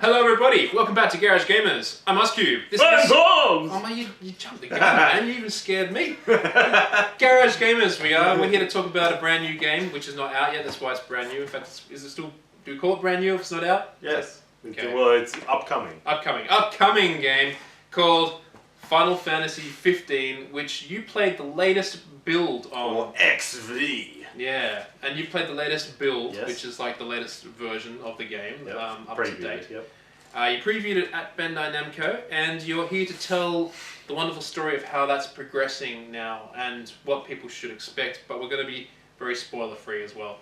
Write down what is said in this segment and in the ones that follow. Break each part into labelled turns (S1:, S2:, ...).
S1: Hello everybody, welcome back to Garage Gamers. I'm Icecube.
S2: This is... Zorbz!
S1: Oh man, you jumped the gun, man. You even scared me. Garage Gamers we are. We're here to talk about a brand new game, which is not out yet. That's why it's brand new. In fact, is it still... Do we call it brand new if it's not out?
S2: Yes.
S1: Okay.
S2: Well, it's upcoming.
S1: Upcoming game called Final Fantasy 15, which you played the latest build on.
S2: Or XV.
S1: Yeah, and you played the latest build,
S2: yes.
S1: which is like the latest version of the game,
S2: yep.
S1: Up
S2: previewed
S1: to date.
S2: Yep.
S1: You previewed it at Bandai Namco, and you're here to tell the wonderful story of how that's progressing now and what people should expect, but we're going to be very spoiler-free as well.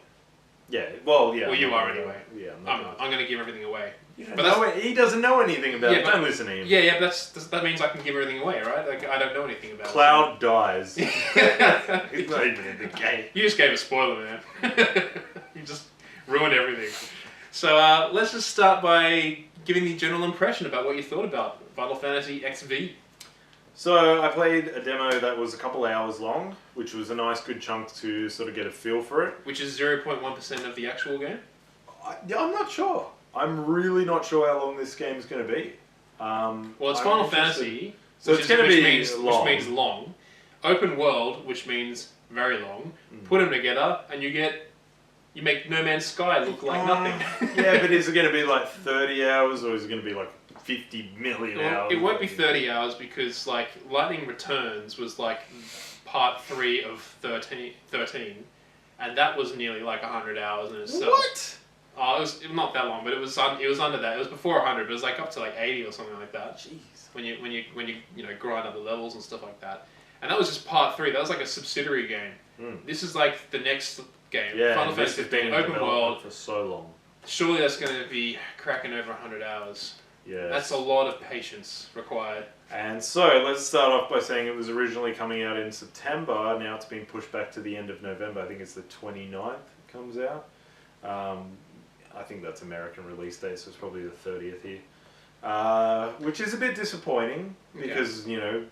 S2: Yeah, well, yeah.
S1: Well, you are anyway.
S2: Yeah,
S1: I'm going to give everything away.
S2: He doesn't know anything about it. Don't listen to him.
S1: Yeah, but that means I can give everything away, right? Like, I don't know anything about
S2: Cloud dies. He's not even in the game.
S1: You just gave a spoiler, man. You just ruined everything. So let's just start by giving the general impression about what you thought about Final Fantasy XV.
S2: So I played a demo that was a couple hours long, which was a nice good chunk to sort of get a feel for it.
S1: Which is 0.1% of the actual game?
S2: I'm not sure. I'm really not sure how long this game's going to be.
S1: Well, it's Final Fantasy,
S2: so it's going to be long.
S1: Which means long. Open world, which means very long. Put them together, and you make No Man's Sky look like nothing.
S2: Yeah, but is it going to be like 30 hours, or is it going to be like 50 million hours?
S1: It won't be 30 hours because like Lightning Returns was like part 3 of 13, and that was nearly like 100 hours in itself.
S2: What?
S1: Oh, it was not that long, but it was under that. It was before 100, but it was like up to like 80 or something like that.
S2: Jeez.
S1: When you grind up the levels and stuff like that, and that was just part 3. That was like a subsidiary game. This is like the next game.
S2: Yeah,
S1: Final Fantasy 15 open world
S2: for so long.
S1: Surely that's going to be cracking over 100 hours.
S2: Yeah.
S1: That's a lot of patience required. And
S2: so let's start off by saying it was originally coming out in September. Now it's been pushed back to the end of November. I think it's the 29th it comes out. I think that's American release date, so it's probably the 30th here. Which is a bit disappointing because, you know,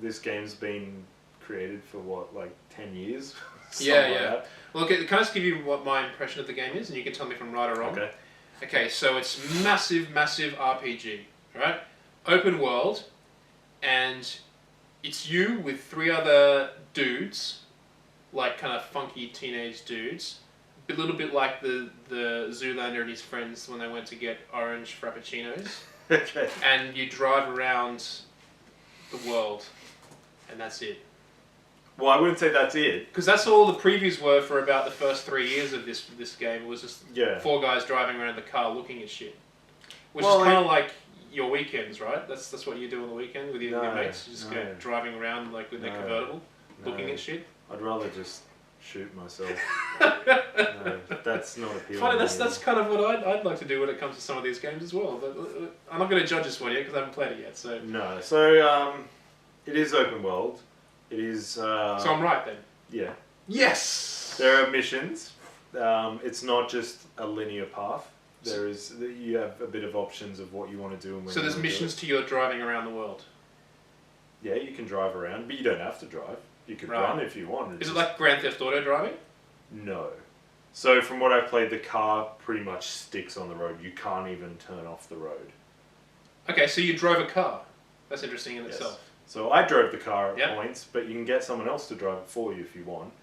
S2: this game's been created for what, like 10 years?
S1: Yeah. Well, okay, can I just give you what my impression of the game is, and you can tell me if I'm right or wrong?
S2: Okay.
S1: Okay, so it's massive RPG, right? Open world, and it's you with 3 other dudes, like kind of funky teenage dudes. A little bit like the Zoolander and his friends when they went to get orange frappuccinos.
S2: Okay.
S1: And you drive around the world, and that's it.
S2: Well, I wouldn't say that's it.
S1: Because that's all the previews were for about the first 3 years of this game. It was just 4 guys driving around the car looking at shit. Which is kind of like your weekends, right? That's what you do on the weekend with your mates. You just go driving around like with their convertible, looking at shit. I'd rather
S2: just shoot myself. No, that's not appealing.
S1: Funny, that's kind of what I'd like to do when it comes to some of these games as well. But I'm not going to judge this one yet because I haven't played it yet. So
S2: no, so it is open world. It is. So
S1: I'm right then.
S2: Yeah.
S1: Yes.
S2: There are missions. It's not just a linear path. You have a bit of options of what you want to do and when.
S1: So there's missions to your driving around the world.
S2: Yeah, you can drive around, but you don't have to drive. You could run if you want.
S1: Is it like Grand Theft Auto driving?
S2: No. So from what I've played, the car pretty much sticks on the road. You can't even turn off the road. Okay,
S1: so you drove a car. That's interesting in itself.
S2: So I drove the car at points, but you can get someone else to drive it for you if you want.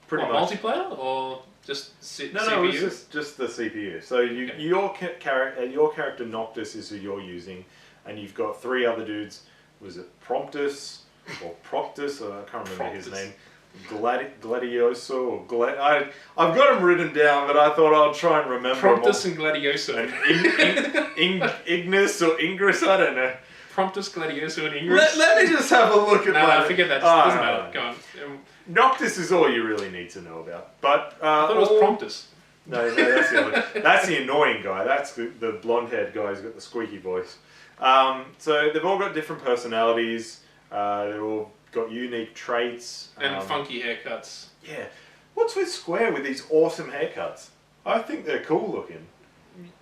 S2: Pretty much.
S1: Multiplayer or just CPU?
S2: No, it's just the CPU. So your character Noctis is who you're using, and you've got 3 other dudes. Was it Promptus or Proctus? I can't remember his name. Gladioso or I've got them written down, but I thought I'll try and remember.
S1: Promptus and Gladioso.
S2: And Ignis or Ingress, I don't know.
S1: Promptus, Gladioso, and Ingress.
S2: Let me just have a look at
S1: I forget that. Doesn't matter. Go on.
S2: Noctis is all you really need to know about. But
S1: I thought it was Promptus.
S2: No, that's the annoying guy. That's the blonde-haired guy who's got the squeaky voice. So they've all got different personalities. They've all got unique traits.
S1: And funky haircuts.
S2: Yeah. What's with Square with these awesome haircuts? I think they're cool looking.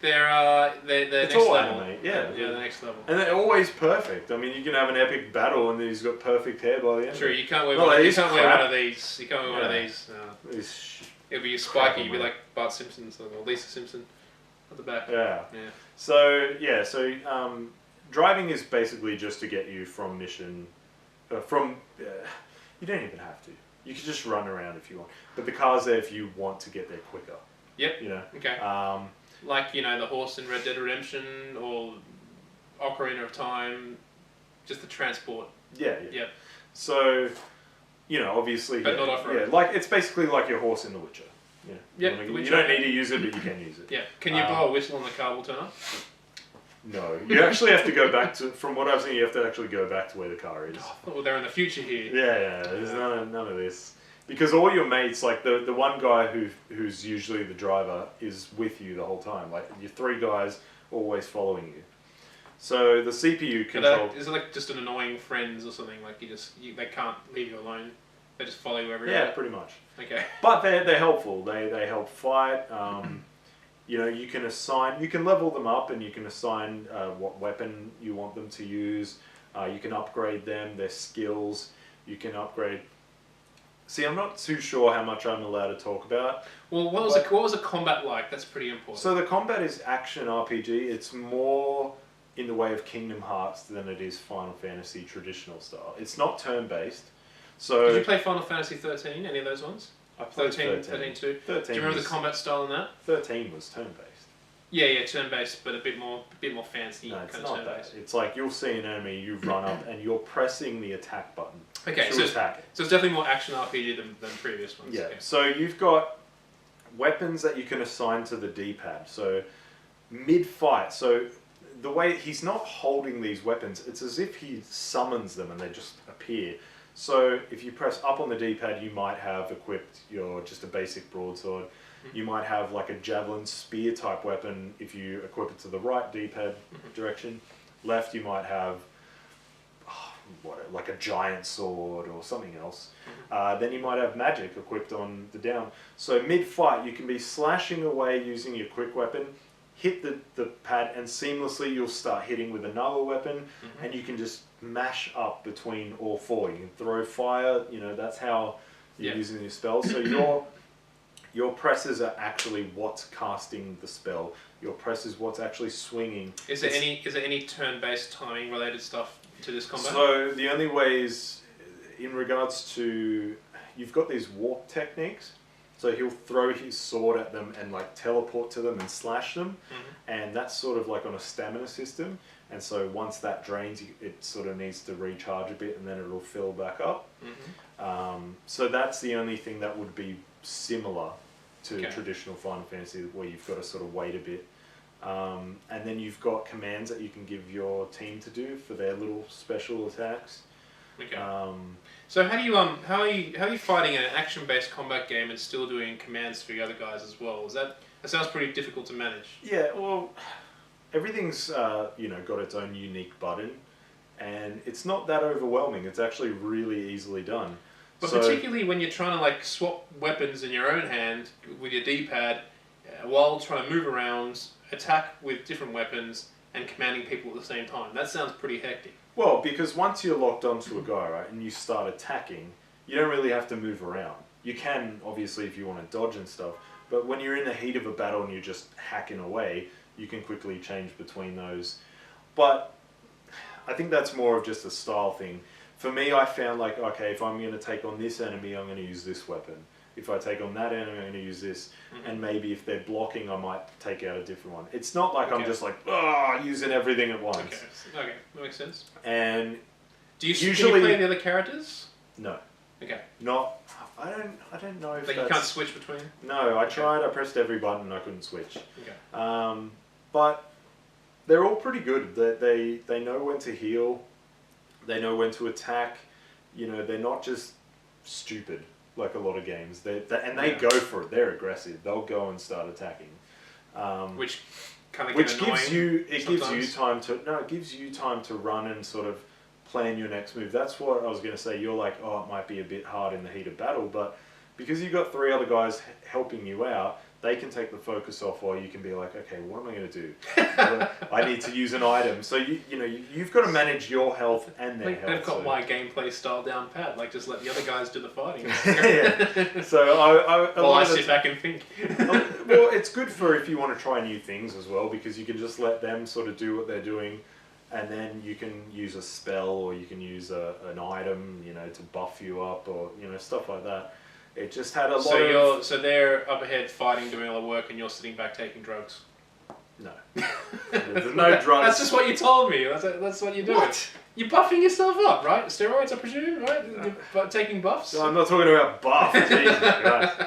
S1: They're next
S2: all
S1: level.
S2: Anime. Yeah,
S1: the next level.
S2: And they're always perfect. I mean, you can have an epic battle and then he's got perfect hair by the end.
S1: True, you can't wear one of these. You can't wear one of these. It'll be spiky. You'll be like Bart Simpson or Lisa Simpson. at the back.
S2: Yeah.
S1: Yeah.
S2: So driving is basically just to get you from mission, you don't even have to. You can just run around if you want. But the car's there if you want to get there quicker.
S1: Yep.
S2: You know.
S1: Okay. Like the horse in Red Dead Redemption or Ocarina of Time, just the transport.
S2: Yeah.
S1: Yep.
S2: So, obviously.
S1: But not off-road.
S2: Yeah, it's basically like your horse in The Witcher. Yeah.
S1: Yep.
S2: You don't need to use it, but you can use it.
S1: Yeah. Can you blow a whistle and the car will turn up?
S2: No, you actually have to go back to. From what I've seen, you have to actually go back to where the car is.
S1: Oh, they're in the future here.
S2: Yeah. There's none of this. Because all your mates, like the one guy who's usually the driver, is with you the whole time. Like your 3 guys always following you. So the CPU control.
S1: Is it like just an annoying friends or something? Like they can't leave you alone. They just follow you everywhere.
S2: Yeah, pretty much.
S1: Okay.
S2: But they're helpful. They help fight. You can level them up, and you can assign what weapon you want them to use. You can upgrade them, their skills. You can upgrade. See, I'm not too sure how much I'm allowed to talk about.
S1: Well, what was the combat like? That's pretty important.
S2: So the combat is action RPG. It's more in the way of Kingdom Hearts than it is Final Fantasy traditional style. It's not turn-based. So
S1: did you play Final Fantasy 13? Any of those ones?
S2: I played
S1: 13 too. Do you remember the combat style in that?
S2: 13 was turn-based.
S1: Yeah, turn-based, but a bit more fancy.
S2: No, it's
S1: kind
S2: not
S1: of
S2: that. It's like you'll see an enemy, you run up, and you're pressing the attack button.
S1: Okay, so it's definitely more action RPG than previous ones.
S2: Yeah.
S1: Okay.
S2: So you've got weapons that you can assign to the D-pad. So mid-fight, so the way he's not holding these weapons, it's as if he summons them and they just appear. So if you press up on the D-pad, you might have equipped just a basic broadsword. You might have like a javelin spear type weapon if you equip it to the right D-pad direction. Left, you might have like a giant sword or something else. Then you might have magic equipped on the down. So mid-fight, you can be slashing away using your quick weapon, hit the pad, and seamlessly you'll start hitting with another weapon, and you can just mash up between all 4. You can throw fire, that's how you're using your spells. So your presses are actually what's casting the spell. Your press is what's actually swinging. Is there
S1: any turn-based timing related stuff to this combat?
S2: So the only way is in regards to, you've got these warp techniques. So he'll throw his sword at them and like teleport to them and slash them, and that's sort of like on a stamina system. And so once that drains, it sort of needs to recharge a bit, and then it'll fill back up. So that's the only thing that would be similar to traditional Final Fantasy, where you've got to sort of wait a bit. And then you've got commands that you can give your team to do for their little special attacks.
S1: Okay. So how are you fighting an action-based combat game and still doing commands for your other guys as well? That sounds pretty difficult to manage.
S2: Yeah, well, everything's got its own unique button, and it's not that overwhelming. It's actually really easily done.
S1: But particularly when you're trying to like swap weapons in your own hand with your D-pad, while trying to move around, attack with different weapons, and commanding people at the same time. That sounds pretty hectic.
S2: Well, because once you're locked onto a guy, right, and you start attacking, you don't really have to move around. You can, obviously, if you want to dodge and stuff, but when you're in the heat of a battle and you're just hacking away, you can quickly change between those. But I think that's more of just a style thing. For me, I found like, okay, if I'm going to take on this enemy, I'm going to use this weapon. If I take on that enemy, I'm going to use this. And maybe if they're blocking, I might take out a different one. It's not like I'm just like, using everything at once.
S1: Okay, that makes sense.
S2: And
S1: can you play the other characters?
S2: No.
S1: Okay.
S2: I don't know if
S1: you can't switch between?
S2: No, I tried. I pressed every button and I couldn't switch.
S1: Okay.
S2: But they're all pretty good. They know when to heal. They know when to attack. They're not just stupid like a lot of games. They go for it. They're aggressive. They'll go and start attacking.
S1: Which kind of gives
S2: you time to run and sort of plan your next move. That's what I was going to say. You're like, it might be a bit hard in the heat of battle, but because you've got 3 other guys helping you out, they can take the focus off while you can be like, okay, what am I going to do? I need to use an item. So you've got to manage your health and their health.
S1: They've got my gameplay style down pat. Like, just let the other guys do the fighting.
S2: Yeah. So
S1: I sit back and think.
S2: Well, it's good for if you want to try new things as well, because you can just let them sort of do what they're doing, and then you can use a spell or you can use an item, to buff you up, or stuff like that. It just had a lot of...
S1: So they're up ahead fighting, doing all the work, and you're sitting back taking drugs?
S2: No. There's no drugs.
S1: That's just what you told me. That's what you're doing. What? You're buffing yourself up, right? Steroids, I presume, right? You're taking buffs?
S2: No, I'm not talking about buff. Jesus Christ.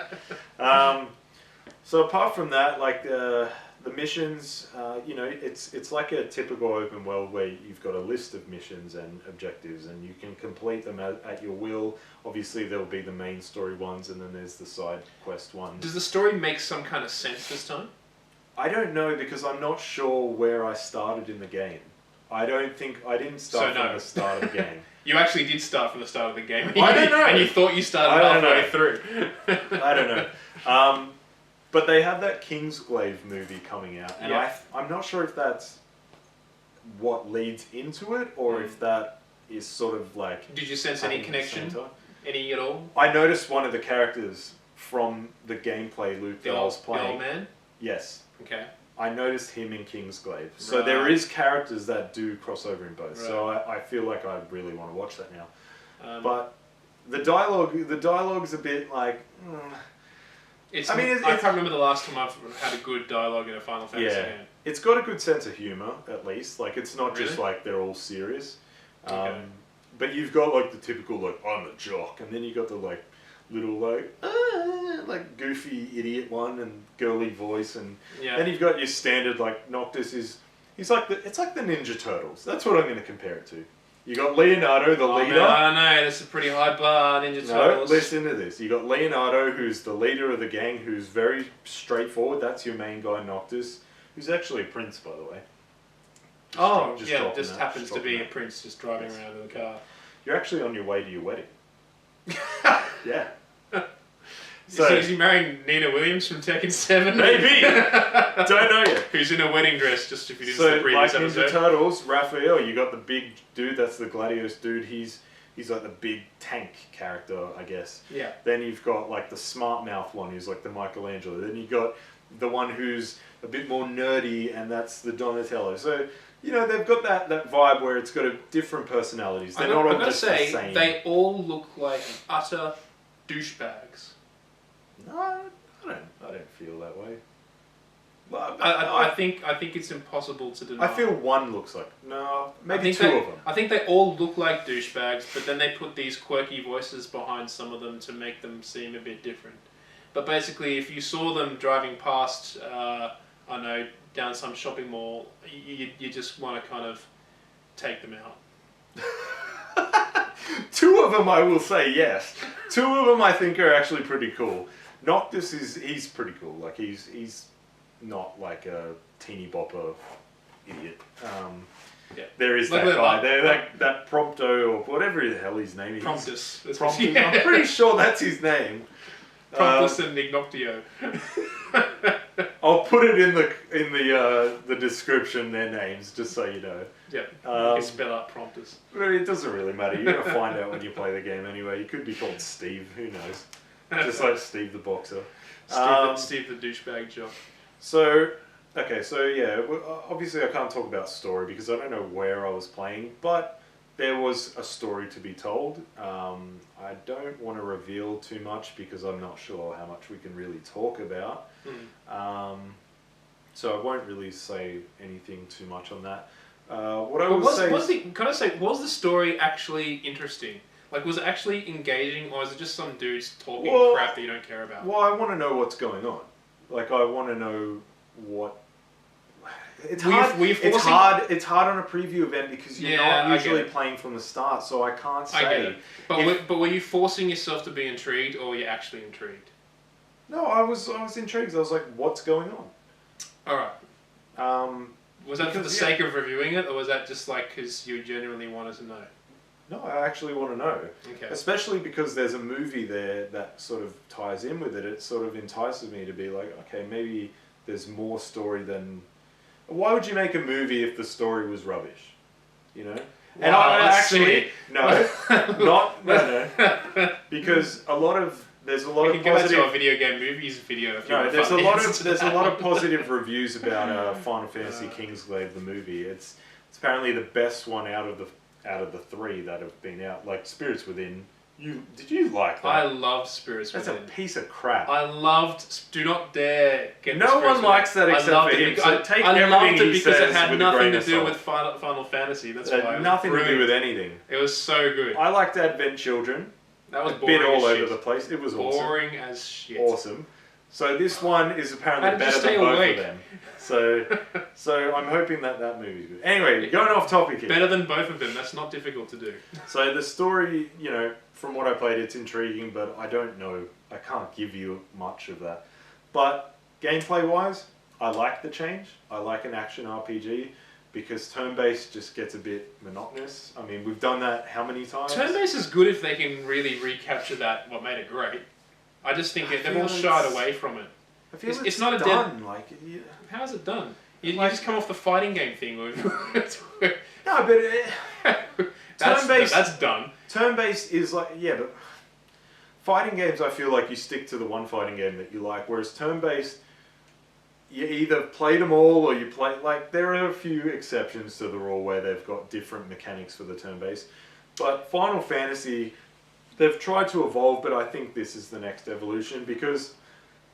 S2: So apart from that, like the missions, it's like a typical open world where you've got a list of missions and objectives, and you can complete them at your will. Obviously, there'll be the main story ones, and then there's the side quest ones.
S1: Does the story make some kind of sense this time?
S2: I don't know, because I'm not sure where I started in the game. I didn't start from the start of the game.
S1: You actually did start from the start of the game.
S2: I don't know.
S1: And you thought you started halfway through.
S2: I don't know. But they have that Kingsglaive movie coming out, and I'm not sure if that's what leads into it, or if that is sort of like...
S1: Did you sense any connection? Any at all?
S2: I noticed one of the characters from the gameplay loop that I was playing.
S1: The old man?
S2: Yes.
S1: Okay.
S2: I noticed him in Kingsglaive. So there is characters that do cross over in both. Right. So I feel like I really want to watch that now. But the dialogue's a bit like...
S1: I can't remember the last time I've had a good dialogue in a Final Fantasy game.
S2: It's got a good sense of humour, at least. Like, it's not just like they're all serious.
S1: Okay.
S2: But you've got like the typical like, I'm a jock, and then you got the like little like goofy idiot one and girly voice, and then you've got your standard like Noctis it's like the Ninja Turtles. That's what I'm going to compare it to. You got Leonardo, the leader.
S1: Man, I know, that's a pretty high bar, Ninja Turtles.
S2: No, listen to this. You got Leonardo, who's the leader of the gang, who's very straightforward. That's your main guy, Noctis, who's actually a prince, by the way.
S1: Just happens to be a prince just driving around in the car.
S2: You're actually on your way to your wedding. Yeah.
S1: So is he marrying Nina Williams from Tekken 7?
S2: Maybe! Don't know yet.
S1: Who's in a wedding dress, just if you didn't see the previous episode.
S2: Ninja Turtles, Raphael, you got the big dude, that's the Gladius dude, he's like the big tank character, I guess.
S1: Yeah.
S2: Then you've got like the smart mouth one, who's like the Michelangelo. Then you've got the one who's a bit more nerdy, and that's the Donatello. So, they've got that vibe where it's got different personalities. They're not all just the same.
S1: They all look like utter douchebags.
S2: No, I don't feel that way.
S1: Well, I think it's impossible to deny.
S2: I feel one looks like maybe two of them.
S1: I think they all look like douchebags, but then they put these quirky voices behind some of them to make them seem a bit different. But basically, if you saw them driving past, down some shopping mall, you just want to kind of take them out.
S2: Two of them, I will say yes. Two of them, I think, are actually pretty cool. Noctis he's pretty cool. Like he's not like a teeny bopper idiot. There is that guy. That Prompto or whatever the hell his name is.
S1: Promptus.
S2: I'm pretty sure that's his name.
S1: Promptus and Ignoctio.
S2: I'll put it in the description, their names, just so you know.
S1: Yeah, you can spell out Promptus.
S2: Well, it doesn't really matter. You're going to find out when you play the game anyway. You could be called Steve, who knows. Just like Steve the boxer.
S1: Steve the douchebag jock.
S2: So obviously I can't talk about story because I don't know where I was playing, but there was a story to be told. I don't want to reveal too much because I'm not sure how much we can really talk about. So I won't really say anything too much on that.
S1: Was the story actually interesting? Like, was it actually engaging, or is it just some dudes talking crap that you don't care about?
S2: Well, I want to know what's going on. Like, I want to know what... It's hard on a preview event because you're not usually playing from the start, so I can't say.
S1: I get it. But were you forcing yourself to be intrigued, or were you actually intrigued?
S2: No, I was intrigued. I was like, what's going on?
S1: Alright. Was that for the sake of reviewing it, or was that just like because you genuinely wanted to know?
S2: No, I actually want to know.
S1: Okay.
S2: Especially because there's a movie there that sort of ties in with it. It sort of entices me to be like, okay, maybe there's more story than... Why would you make a movie if the story was rubbish? You know? And
S1: Wow,
S2: I
S1: let's
S2: actually...
S1: see.
S2: No. Because there's a lot
S1: We
S2: of
S1: can go back to
S2: positive...
S1: our video game movies video if you
S2: No,
S1: want
S2: there's
S1: fun
S2: a lot
S1: answers
S2: of
S1: to
S2: there's a
S1: that
S2: lot of
S1: one.
S2: positive reviews about Final Fantasy Kingsglaive the movie. It's apparently the best one out of the three that have been out. Like Spirits Within. Did you like that?
S1: I loved Spirits
S2: That's
S1: Within.
S2: a piece of crap.
S1: I loved. Do not dare get.
S2: No one likes that except for him. So take everything he
S1: because
S2: says
S1: it had
S2: with a
S1: nothing
S2: grain
S1: to
S2: of
S1: do
S2: salt.
S1: with Final Fantasy. That's
S2: It
S1: why.
S2: had
S1: It was
S2: nothing to do
S1: brilliant.
S2: with anything.
S1: It was so good.
S2: I liked Advent Children.
S1: That was
S2: a
S1: boring
S2: bit all
S1: as
S2: over
S1: shit.
S2: the place. It was awesome.
S1: Boring as shit.
S2: Awesome. So this one is apparently
S1: How did you
S2: better
S1: stay
S2: than both
S1: awake?
S2: of them. So I'm hoping that movie's good. Anyway, going off topic here.
S1: Better than both of them. That's not difficult to do.
S2: So the story, from what I played, it's intriguing, but I don't know. I can't give you much of that. But gameplay-wise, I like the change. I like an action RPG because turn-based just gets a bit monotonous. I mean, we've done that how many times?
S1: Turn-based is good if they can really recapture what made it great. I just think they've all shied away from it.
S2: I feel
S1: it's not a
S2: done.
S1: How is it done? You
S2: Like-
S1: just come off the fighting game thing.
S2: No, but turn-based.
S1: That's done.
S2: Turn-based is but fighting games, I feel like you stick to the one fighting game that you like, whereas turn-based, you either play them all or you play, there are a few exceptions to the rule where they've got different mechanics for the turn-based. But Final Fantasy, they've tried to evolve, but I think this is the next evolution because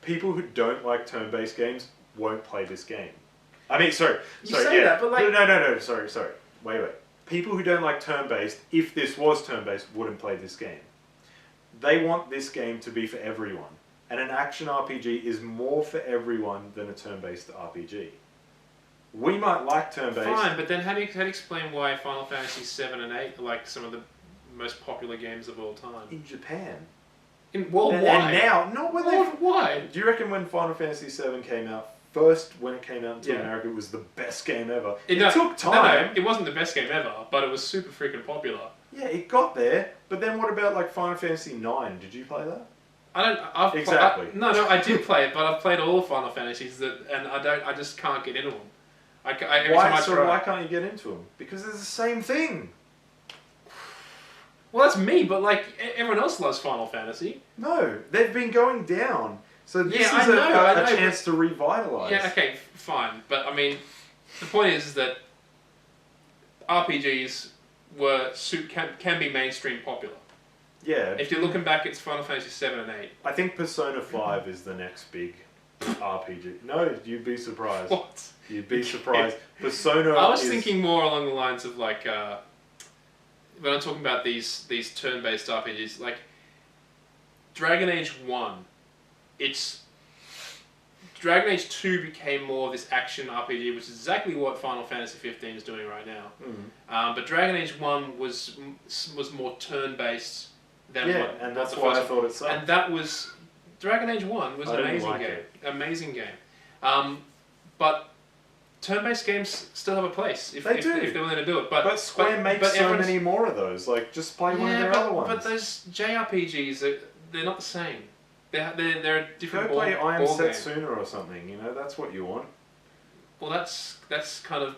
S2: people who don't like turn-based games won't play this game. I mean, sorry.
S1: You say that, but
S2: No, sorry. Wait. People who don't like turn-based, if this was turn-based, wouldn't play this game. They want this game to be for everyone. And an action RPG is more for everyone than a turn-based RPG. We might like turn-based.
S1: Fine, but then how do you explain why Final Fantasy 7 and 8 are like some of the most popular games of all time?
S2: In Japan.
S1: Worldwide.
S2: And now, not when they...
S1: Worldwide.
S2: Do you reckon when Final Fantasy 7 came out, when it came out into
S1: Yeah.
S2: America, it was the best game ever?
S1: It
S2: took time.
S1: No, it wasn't the best game ever, but it was super freaking popular.
S2: Yeah, it got there. But then what about Final Fantasy 9? Did you play that? Exactly.
S1: I did play it, but I've played all the Final Fantasies and I just can't get into them. Every time I try.
S2: Why can't you get into them? Because it's the same thing.
S1: Well, that's me, but everyone else loves Final Fantasy.
S2: No, they've been going down. So this
S1: Yeah,
S2: is
S1: I know,
S2: a chance to revitalise.
S1: Yeah, okay, fine, but I mean, the point is that RPGs can be mainstream popular.
S2: Yeah.
S1: If you're looking back, it's Final Fantasy 7 and 8.
S2: I think Persona 5 is the next big RPG. No, you'd be surprised.
S1: What?
S2: You'd be surprised. Persona
S1: I was thinking more along the lines of when I'm talking about these turn-based RPGs, like Dragon Age 1, Dragon Age 2 became more of this action RPG, which is exactly what Final Fantasy 15 is doing right now.
S2: Mm.
S1: But Dragon Age 1 was more turn-based than
S2: and that's why I thought it sucked.
S1: And that was... Dragon Age 1 was an amazing game. Amazing game. But turn-based games still have a place if they're willing to do it. But
S2: Square makes so many more of those. Just play one of their other ones.
S1: But those JRPGs, they're not the same. They're a different
S2: Go play I Am
S1: ball game.
S2: Setsuna or something. That's what you want.
S1: Well, that's kind of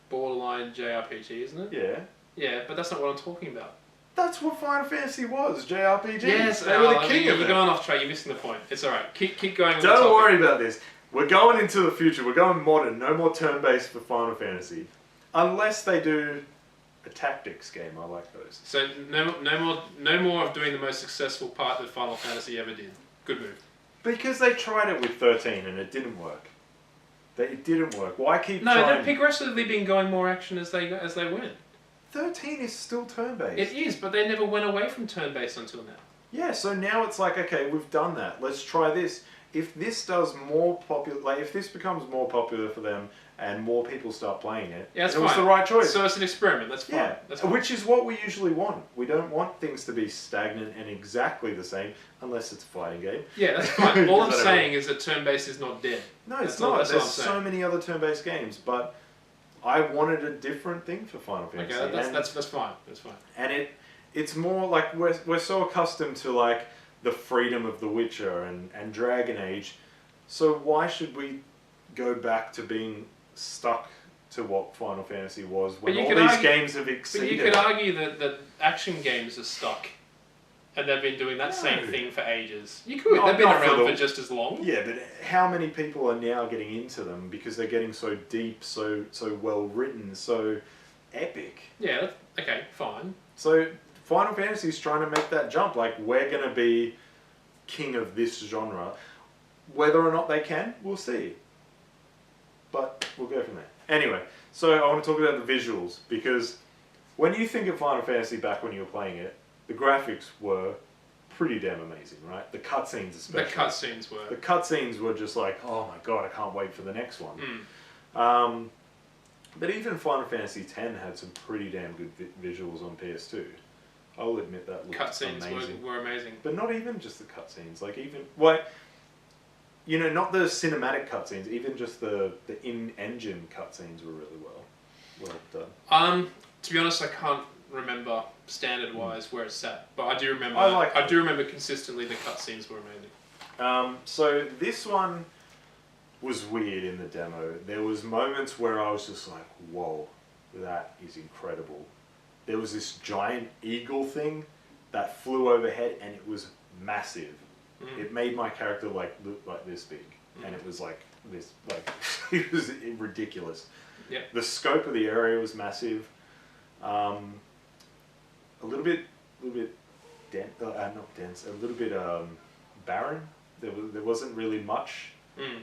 S1: borderline JRPG, isn't it?
S2: Yeah.
S1: Yeah, but that's not what I'm talking about.
S2: That's what Final Fantasy was, JRPGs.
S1: Yes,
S2: they were the king of it.
S1: You're going off track, you're missing the point. It's alright, keep going with the
S2: Don't
S1: topic.
S2: worry about this. We're going into the future. We're going modern. No more turn-based for Final Fantasy. Unless they do a tactics game. I like those.
S1: So no more of doing the most successful part that Final Fantasy ever did. Good move.
S2: Because they tried it with 13 and it didn't work. It didn't work. Why keep
S1: No,
S2: trying?
S1: they've progressively been going more action as they went.
S2: 13 is still turn-based.
S1: It is, but they never went away from turn-based until now.
S2: Yeah, so now it's like, okay, we've done that. Let's try this. If this does more popular, if this becomes more popular for them and more people start playing it,
S1: that's
S2: it was
S1: fine.
S2: the right choice.
S1: So it's an experiment. That's fine.
S2: Yeah,
S1: That's fine.
S2: which is what we usually want. We don't want things to be stagnant and exactly the same, unless it's a fighting game.
S1: Yeah, that's fine. All I'm
S2: Because
S1: saying is that turn-based is not dead.
S2: No, it's
S1: That's all-
S2: not.
S1: that's all
S2: There's
S1: I'm
S2: so
S1: saying.
S2: many other turn-based games, but I wanted a different thing for Final Fantasy.
S1: Okay, that's fine. That's fine.
S2: And it's more like we're so accustomed to like the freedom of The Witcher and Dragon Age, so why should we go back to being stuck to what Final Fantasy was when all these games have exceeded?
S1: But you could argue that action games are stuck, and they've been doing that same thing for ages. You could. They've been around for just as long.
S2: Yeah, but how many people are now getting into them because they're getting so deep, so well written, so epic?
S1: Yeah. Okay. Fine.
S2: So Final Fantasy is trying to make that jump. Like, we're going to be king of this genre. Whether or not they can, we'll see. But we'll go from there. Anyway, so I want to talk about the visuals, because when you think of Final Fantasy back when you were playing it, the graphics were pretty damn amazing, right? The cutscenes especially. The cutscenes were just like, oh my god, I can't wait for the next one. But even Final Fantasy X had some pretty damn good visuals on PS2. I'll admit that looked amazing.
S1: Cutscenes were amazing.
S2: But not even just the cutscenes, like even, like, you know, not the cinematic cutscenes, even just the in-engine cutscenes were really well done.
S1: To be honest, I can't remember standard-wise where it's at, but I do remember. I do remember consistently the cutscenes were amazing.
S2: So this one was weird in the demo. There was moments where I was just like, whoa, that is incredible. There was this giant eagle thing that flew overhead, and it was massive. It made my character like look like this big, and it was like this, like it was ridiculous.
S1: Yeah.
S2: The scope of the area was massive. A little bit dense, not dense. A little bit barren. There wasn't really much.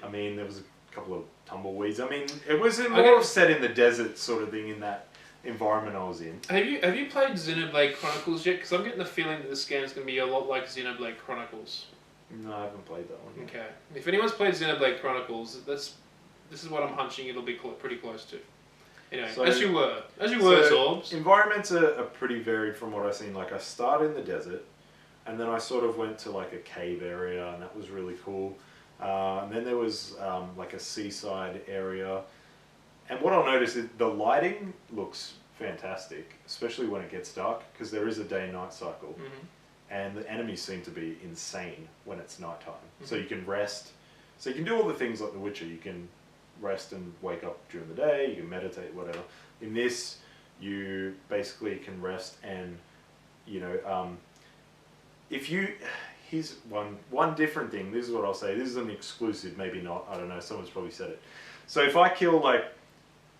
S2: I mean, there was a couple of tumbleweeds. I mean, it was more set in the desert sort of thing in that environment I was in.
S1: Have you played Xenoblade Chronicles yet? Because I'm getting the feeling that this game is going to be a lot like Xenoblade Chronicles.
S2: No, I haven't played that one yet.
S1: Okay. If anyone's played Xenoblade Chronicles, this is what I'm hunching it'll be pretty close to. Anyway,
S2: so,
S1: as you were, Zorbz.
S2: Environments are pretty varied from what I've seen. Like, I started in the desert, and then I sort of went to like a cave area, and that was really cool. And then there was like a seaside area. And what I'll notice is the lighting looks fantastic, especially when it gets dark, because there is a day and night cycle. And the enemies seem to be insane when it's nighttime. So you can rest. So you can do all the things like The Witcher. You can rest and wake up during the day. You can meditate, whatever. In this, you basically can rest and, you know, if you... Here's one different thing. This is what I'll say. This is an exclusive, maybe not. I don't know. Someone's probably said it. So if I kill like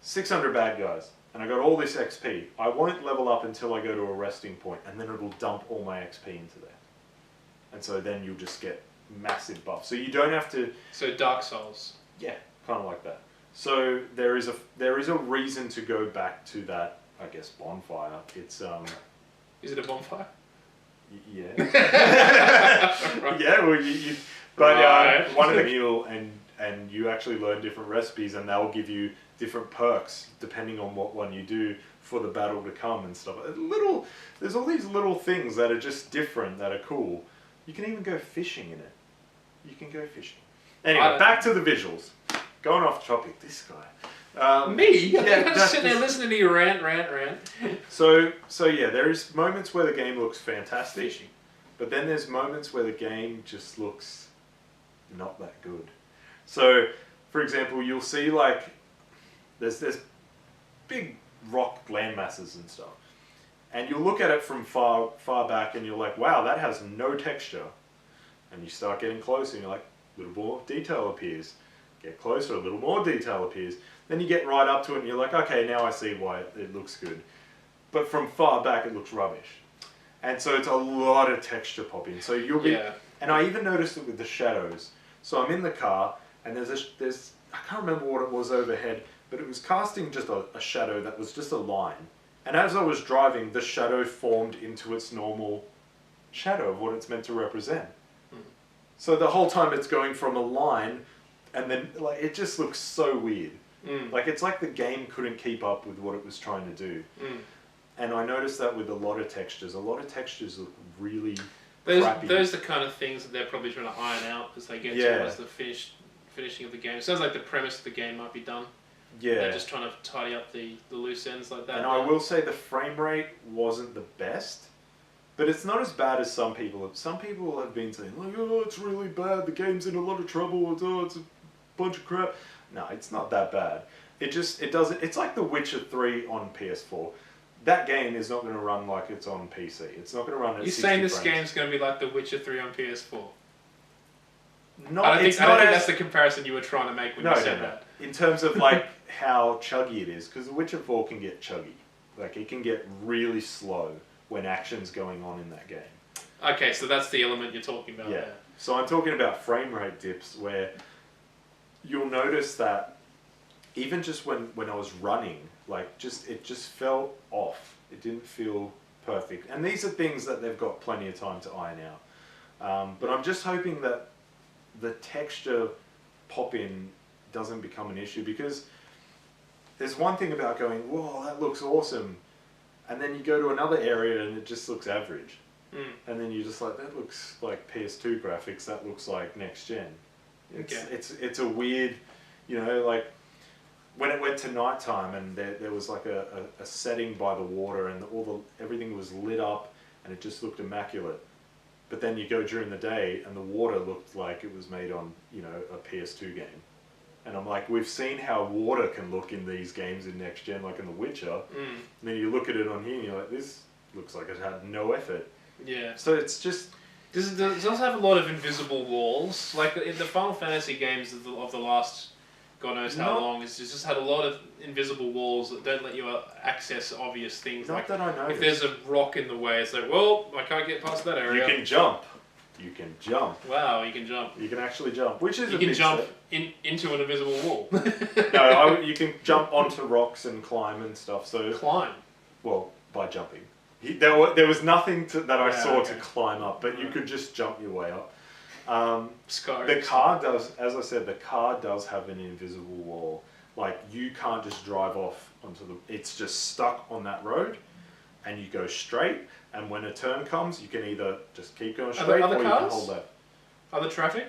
S2: 600 bad guys, and I got all this XP, I won't level up until I go to a resting point, and then it'll dump all my XP into there. And so then you'll just get massive buffs. So you don't have to...
S1: So Dark Souls.
S2: Yeah, kind of like that. So there is a reason to go back to that, I guess, bonfire. It's...
S1: Is it a bonfire?
S2: Yeah.
S1: Right.
S2: Yeah, well, you but one of the meal, and you actually learn different recipes, and they'll give you different perks depending on what one you do for the battle to come and stuff. There's all these little things that are just different, that are cool. You can even go fishing in it. You can go fishing. Anyway, back to the visuals. Going off topic, this guy.
S1: Me? Yeah, I'm just sitting there listening to you rant.
S2: So yeah, there's moments where the game looks fantastic, but then there's moments where the game just looks not that good. So, for example, you'll see like there's big rock land masses and stuff, and you'll look at it from far back, and you're like, wow, that has no texture. And you start getting closer, and you're like, a little more detail appears. Get closer, a little more detail appears. Then you get right up to it, and you're like, okay, now I see why it looks good. But from far back, it looks rubbish. And so it's a lot of texture popping. So you'll be, and I even noticed it with the shadows. So I'm in the car, and there's I can't remember what it was overhead, but it was casting just a shadow that was just a line. And as I was driving, the shadow formed into its normal shadow of what it's meant to represent. So the whole time it's going from a line, and then like it just looks so weird. Like it's like the game couldn't keep up with what it was trying to do. And I noticed that with a lot of textures. A lot of textures look really crappy.
S1: Those are the kind of things that they're probably trying to iron out as they get towards the finishing of the game. It sounds like the premise of the game might be done.
S2: Yeah.
S1: They're just trying to tidy up the loose ends like that.
S2: And I will say the frame rate wasn't the best, but it's not as bad as some people have. Some people have been saying, like, oh, it's really bad, the game's in a lot of trouble, it's a bunch of crap. No, it's not that bad. It's like The Witcher 3 on PS4. That game is not going to run like it's on PC. It's not going to run at 60
S1: You're saying this
S2: frames.
S1: game's going to be like The Witcher 3 on PS4?
S2: No,
S1: I don't
S2: it's
S1: think
S2: not
S1: that's the comparison you were trying to make when you said that.
S2: In terms of like how chuggy it is, because The Witcher 4 can get chuggy. Like it can get really slow when action's going on in that game.
S1: Okay, so that's the element you're talking about there.
S2: So I'm talking about frame rate dips where you'll notice that even just when I was running, like it just felt off. It didn't feel perfect. And these are things that they've got plenty of time to iron out. But I'm just hoping that the texture pop-in doesn't become an issue, because there's one thing about going, whoa, that looks awesome, and then you go to another area and it just looks average. And then you're just like, that looks like PS2 graphics, that looks like next gen. It's a weird, like when it went to nighttime and there was like a setting by the water and everything was lit up and it just looked immaculate. But then you go during the day and the water looked like it was made on, a PS2 game. And I'm like, we've seen how water can look in these games in next gen, like in The Witcher. And then you look at it on here and you're like, this looks like it had no effort.
S1: Yeah.
S2: So it's just...
S1: Does also have a lot of invisible walls. Like in the Final Fantasy games of the last, God knows how long, it's just had a lot of invisible walls that don't let you access obvious things.
S2: Not
S1: like
S2: that I noticed.
S1: if there's a rock in the way, it's like, well, I can't get past that area.
S2: You can jump. You can jump.
S1: Wow, you can jump.
S2: You can actually jump, which is
S1: you
S2: a
S1: can
S2: big
S1: jump
S2: step.
S1: into an invisible wall.
S2: No, you can jump onto rocks and climb and stuff. So
S1: Climb.
S2: Well, by jumping. There was nothing that I saw to
S1: okay.
S2: climb up, but you could just jump your way up. The car does, as I said, the car does have an invisible wall. Like you can't just drive off onto it's just stuck on that road, and you go straight. And when a turn comes, you can either just keep going straight, or you can hold left.
S1: Other traffic?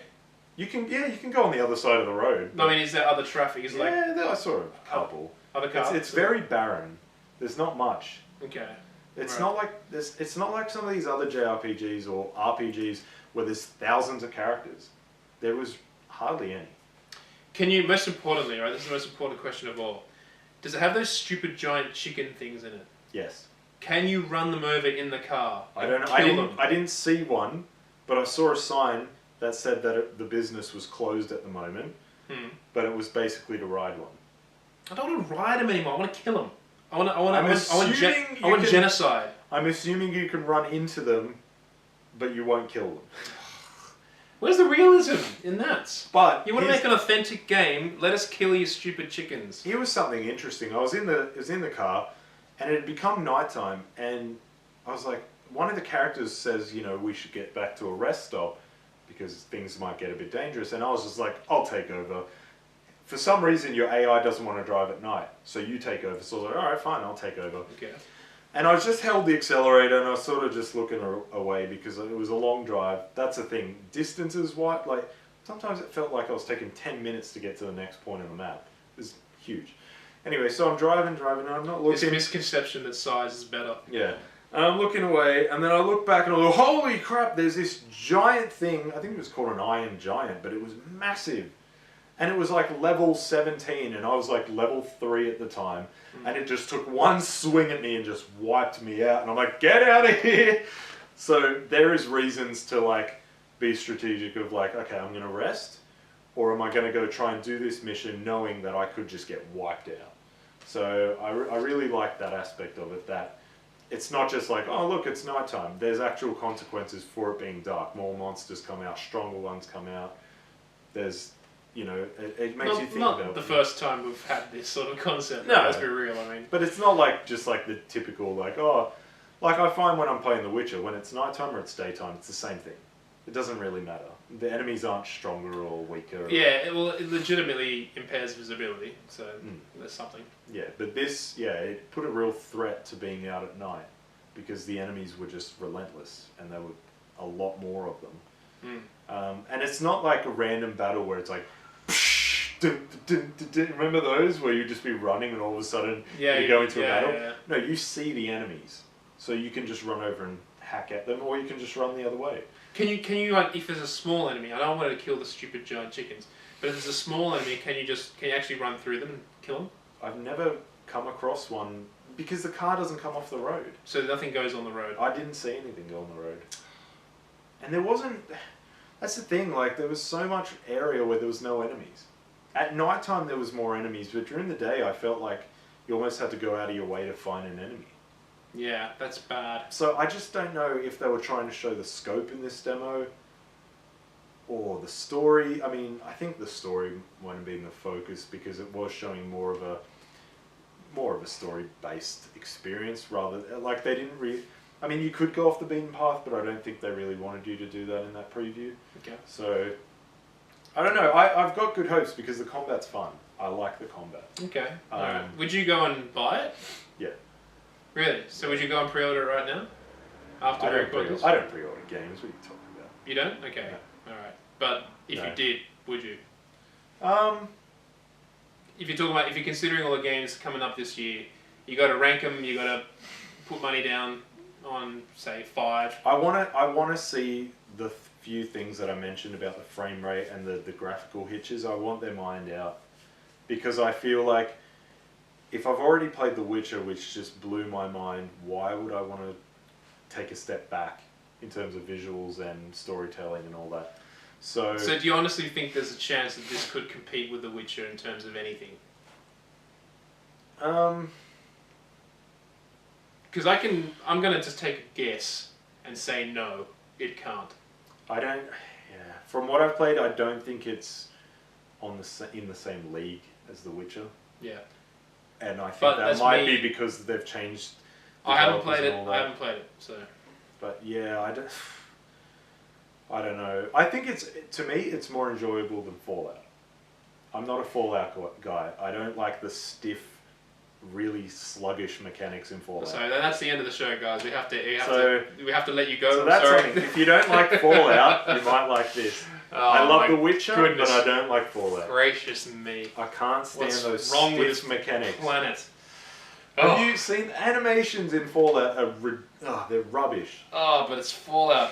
S2: You can go on the other side of the road.
S1: No, I mean, is there other traffic? Is
S2: I saw a couple.
S1: Other cars?
S2: It's very barren. There's not much.
S1: Okay.
S2: It's not like this. It's not like some of these other JRPGs or RPGs where there's thousands of characters. There was hardly any.
S1: Can you, most importantly, right? This is the most important question of all. Does it have those stupid giant chicken things in it?
S2: Yes.
S1: Can you run them over in the car?
S2: I don't know. I didn't see one, but I saw a sign that said that the business was closed at the moment. But it was basically to ride one.
S1: I don't want to ride them anymore. I want to kill them. I want genocide.
S2: I'm assuming you can run into them, but you won't kill them.
S1: Where's the realism in that?
S2: But
S1: you want to make an authentic game? Let us kill your stupid chickens.
S2: Here was something interesting. I was in the car, and it had become nighttime, and I was like, one of the characters says, we should get back to a rest stop because things might get a bit dangerous. And I was just like, I'll take over. For some reason, your AI doesn't want to drive at night, so you take over. So I was like, all right, fine, I'll take over.
S1: Okay.
S2: And I just held the accelerator, and I was sort of just looking away because it was a long drive. That's the thing. Distances, sometimes it felt like I was taking 10 minutes to get to the next point on the map. It was huge. Anyway, so I'm driving, and I'm not looking.
S1: It's a misconception that size is better.
S2: Yeah. And I'm looking away, and then I look back and I go, holy crap, there's this giant thing. I think it was called an iron giant, but it was massive. And it was like level 17, and I was like level 3 at the time. And it just took one swing at me and just wiped me out. And I'm like, get out of here! So there is reasons to be strategic of okay, I'm going to rest. Or am I going to go try and do this mission knowing that I could just get wiped out? So I really like that aspect of it, that it's not just like, oh look, it's nighttime. There's actual consequences for it being dark. More monsters come out, stronger ones come out. There's, it makes you think about it.
S1: Not the first time we've had this sort of concept.
S2: No.
S1: Let's be real, I mean.
S2: But it's not just the typical, I find when I'm playing The Witcher, when it's nighttime or it's daytime, it's the same thing. It doesn't really matter. The enemies aren't stronger or weaker.
S1: Yeah, it legitimately impairs visibility, so there's something.
S2: Yeah, but this, it put a real threat to being out at night because the enemies were just relentless and there were a lot more of them. And it's not like a random battle where it's like, psh, Remember those where you'd just be running and all of a sudden
S1: Yeah,
S2: you go into a
S1: yeah,
S2: battle?
S1: yeah.
S2: No, you see the enemies. So you can just run over and hack at them, or you can just run the other way.
S1: Can you like, if there's a small enemy, I don't want to kill the stupid giant chickens, but if there's a small enemy, can you actually run through them and kill them?
S2: I've never come across one because the car doesn't come off the road.
S1: So nothing goes on the road.
S2: I didn't see anything go on the road. And there wasn't... That's the thing, like, there was so much area where there was no enemies. At night time there was more enemies, but during the day I felt like you almost had to go out of your way to find an enemy.
S1: Yeah, that's bad.
S2: So I just don't know if they were trying to show the scope in this demo or the story. I mean, I think the story might have been the focus because it was showing more of a story-based experience rather like they didn't really... I mean, you could go off the beaten path, but I don't think they really wanted you to do that in that preview.
S1: Okay.
S2: So, I don't know. I've got good hopes because the combat's fun. I like the combat.
S1: Okay. Alright. Would you go and buy it?
S2: Yeah.
S1: Really? So would you go and pre-order it right now? After
S2: I
S1: we
S2: don't
S1: record this?
S2: pre-order games. What are you talking about?
S1: You don't? Okay.
S2: No.
S1: Alright. But if
S2: No.
S1: you did, would you? If you're considering all the games coming up this year, you got to rank them. You got to put money down on, say, 5.
S2: I want to see the few things that I mentioned about the frame rate and the graphical hitches. I want them ironed out because I feel like if I've already played The Witcher, which just blew my mind, why would I want to take a step back in terms of visuals and storytelling and all that? So
S1: do you honestly think there's a chance that this could compete with The Witcher in terms of anything? Because I'm going to just take a guess and say no, it can't.
S2: From what I've played, I don't think it's in the same league as The Witcher.
S1: Yeah.
S2: And I think that might be because they've changed.
S1: I haven't played it, so.
S2: But yeah, I don't know. I think to me, it's more enjoyable than Fallout. I'm not a Fallout guy. I don't like the stiff, really sluggish mechanics in Fallout.
S1: So that's the end of the show, guys. We have to let you go.
S2: So that's
S1: sorry.
S2: something. If you don't like Fallout, you might like this.
S1: Oh,
S2: I love The Witcher,
S1: goodness.
S2: but I don't like Fallout.
S1: Gracious me.
S2: I can't stand
S1: What's
S2: those
S1: wrong with
S2: stiff mechanics.
S1: Planet.
S2: Have you seen animations in Fallout? They're rubbish.
S1: Oh, but it's Fallout.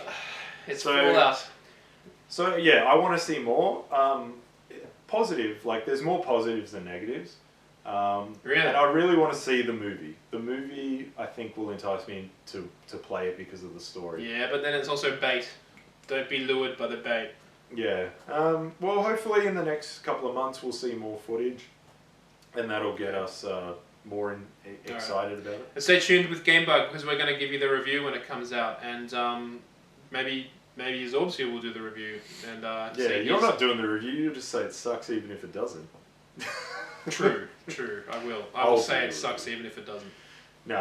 S1: It's Fallout.
S2: So yeah, I want to see more. Positive, like there's more positives than negatives.
S1: Really?
S2: And I really want to see the movie. The movie, I think, will entice me to play it because of the story.
S1: Yeah, but then it's also bait. Don't be lured by the bait.
S2: Yeah. Well, hopefully in the next couple of months we'll see more footage, and that'll get us more excited about it.
S1: And stay tuned with Gamebug because we're going to give you the review when it comes out, and maybe Zorbz here will do the review. And
S2: you're not doing the review. You just say it sucks even if it doesn't.
S1: True. I will. I will say it sucks even if it doesn't.
S2: No.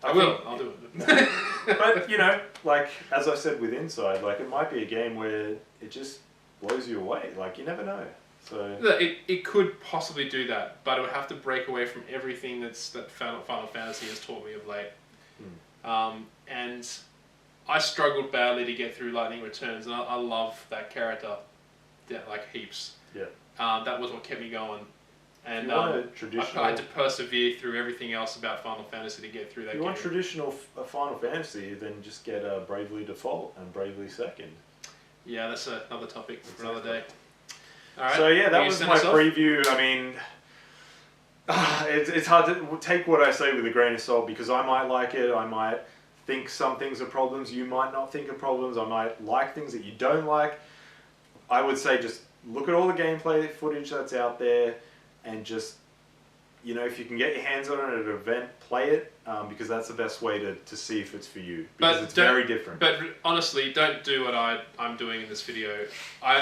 S1: I'll do it.
S2: But you know, like as I said with Inside, like it might be a game where it just blows you away. Like you never know. So
S1: it could possibly do that, but it would have to break away from everything that Final Fantasy has taught me of late. And I struggled badly to get through Lightning Returns, and I love that character, like heaps.
S2: Yeah.
S1: That was what kept me going. And
S2: I
S1: had to persevere through everything else about Final Fantasy to get through that game.
S2: If you want traditional Final Fantasy, then just get Bravely Default and Bravely Second.
S1: Yeah, that's another topic for another day. All right.
S2: So yeah, that was my preview. I mean, it's hard to take what I say with a grain of salt because I might like it, I might think some things are problems, you might not think are problems, I might like things that you don't like. I would say just look at all the gameplay footage that's out there and just, you know, if you can get your hands on it at an event, play it because that's the best way to see if it's for you because it's very different.
S1: But honestly, don't do what I'm doing in this video.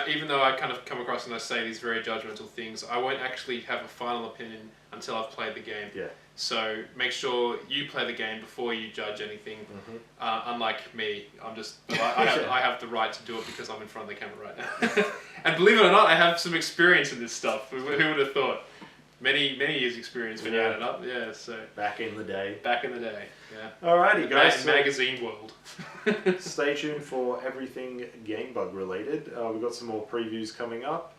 S1: Even though I kind of come across and I say these very judgmental things, I won't actually have a final opinion until I've played the game.
S2: Yeah.
S1: So make sure you play the game before you judge anything. Unlike me, I have the right to do it because I'm in front of the camera right now. And believe it or not, I have some experience in this stuff. Who would have thought? Many years experience when you add it up. Yeah, so
S2: back in the day.
S1: Yeah.
S2: Alrighty, guys.
S1: Magazine world.
S2: Stay tuned for everything Gamebug related. We've got some more previews coming up.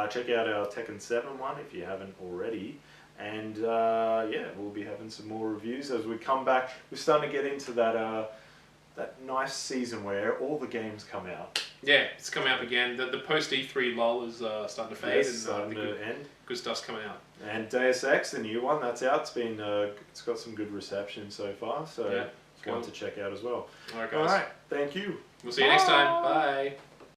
S2: Check out our Tekken 7 one if you haven't already. And yeah, we'll be having some more reviews as we come back. We're starting to get into that that nice season where all the games come out.
S1: Yeah, it's coming up again. The post E3 lull is starting to fade,
S2: Yes,
S1: and
S2: starting to end.
S1: good stuff's coming out.
S2: And Deus Ex, the new one, that's out. It's been it's got some good reception so far, so
S1: Yeah,
S2: it's one to check out as well.
S1: All right, guys.
S2: All right, thank you.
S1: We'll see you next time. Bye.